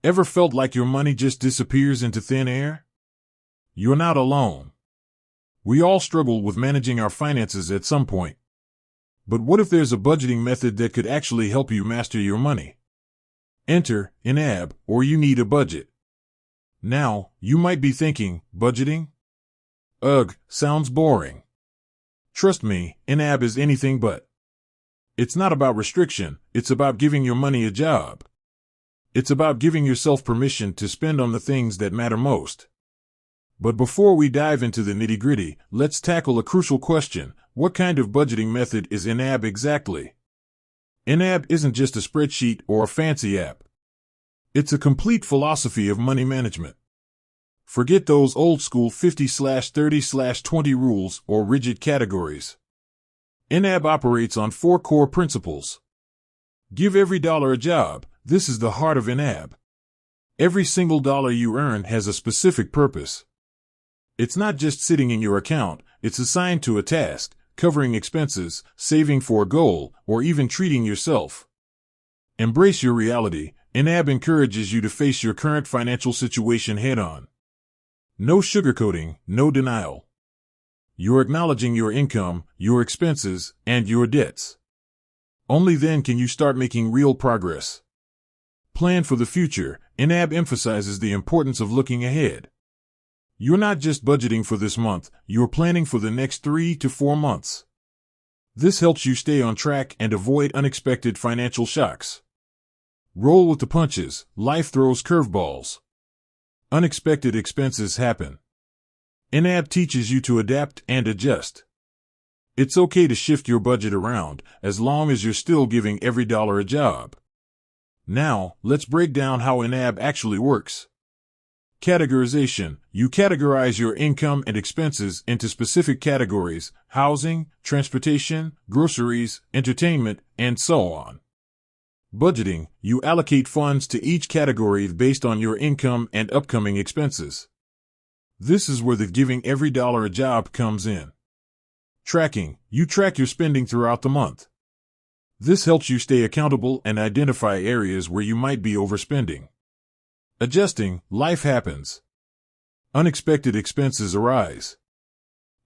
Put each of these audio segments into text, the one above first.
Ever felt like your money just disappears into thin air? You're not alone. We all struggle with managing our finances at some point. But what if there's a budgeting method that could actually help you master your money? Enter YNAB, or you need a budget. Now, you might be thinking, budgeting? Ugh, sounds boring. Trust me, YNAB is anything but. It's not about restriction, it's about giving your money a job. It's about giving yourself permission to spend on the things that matter most. But before we dive into the nitty-gritty, let's tackle a crucial question. What kind of budgeting method is YNAB exactly? YNAB isn't just a spreadsheet or a fancy app. It's a complete philosophy of money management. Forget those old-school 50/30/20 rules or rigid categories. YNAB operates on 4 core principles. Give every dollar a job. This is the heart of YNAB. Every single dollar you earn has a specific purpose. It's not just sitting in your account, it's assigned to a task, covering expenses, saving for a goal, or even treating yourself. Embrace your reality. YNAB encourages you to face your current financial situation head-on. No sugarcoating, no denial. You're acknowledging your income, your expenses, and your debts. Only then can you start making real progress. Plan for the future. YNAB emphasizes the importance of looking ahead. You're not just budgeting for this month, you're planning for the next 3 to 4 months. This helps you stay on track and avoid unexpected financial shocks. Roll with the punches. Life throws curveballs. Unexpected expenses happen. YNAB teaches you to adapt and adjust. It's okay to shift your budget around, as long as you're still giving every dollar a job. Now, let's break down how YNAB actually works. Categorization. You categorize your income and expenses into specific categories: housing, transportation, groceries, entertainment, and so on. Budgeting. You allocate funds to each category based on your income and upcoming expenses. This is where the giving every dollar a job comes in. Tracking. You track your spending throughout the month. This helps you stay accountable and identify areas where you might be overspending. Adjusting. Life happens. Unexpected expenses arise.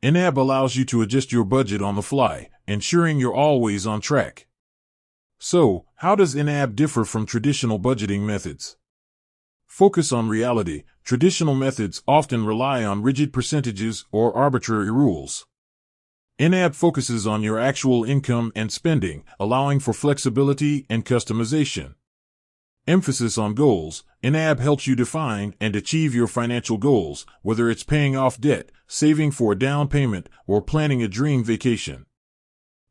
YNAB allows you to adjust your budget on the fly, ensuring you're always on track. So, how does YNAB differ from traditional budgeting methods? Focus on reality. Traditional methods often rely on rigid percentages or arbitrary rules. YNAB focuses on your actual income and spending, allowing for flexibility and customization. Emphasis on goals. YNAB helps you define and achieve your financial goals, whether it's paying off debt, saving for a down payment, or planning a dream vacation.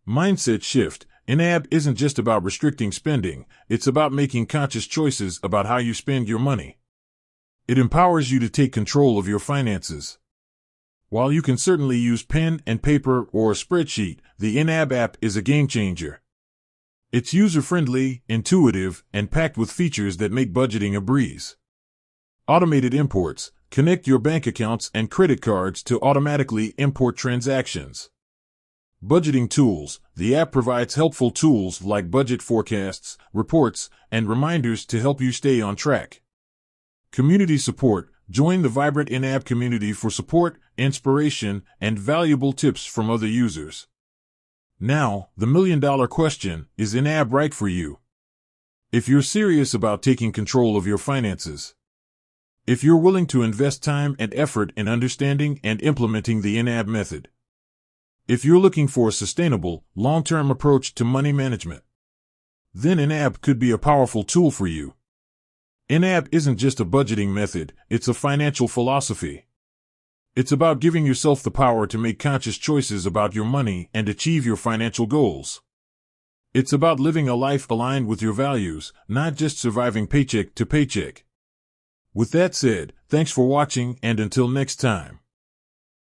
Mindset shift. YNAB isn't just about restricting spending, it's about making conscious choices about how you spend your money. It empowers you to take control of your finances. While you can certainly use pen and paper or a spreadsheet, the YNAB app is a game changer. It's user-friendly, intuitive, and packed with features that make budgeting a breeze. Automated imports. Connect your bank accounts and credit cards to automatically import transactions. Budgeting tools. The app provides helpful tools like budget forecasts, reports, and reminders to help you stay on track. Community support. Join the vibrant YNAB community for support, inspiration, and valuable tips from other users. Now, the million-dollar question, is YNAB right for you? If you're serious about taking control of your finances, if you're willing to invest time and effort in understanding and implementing the YNAB method, if you're looking for a sustainable, long-term approach to money management, then YNAB could be a powerful tool for you. YNAB isn't just a budgeting method, it's a financial philosophy. It's about giving yourself the power to make conscious choices about your money and achieve your financial goals. It's about living a life aligned with your values, not just surviving paycheck to paycheck. With that said, thanks for watching, and until next time.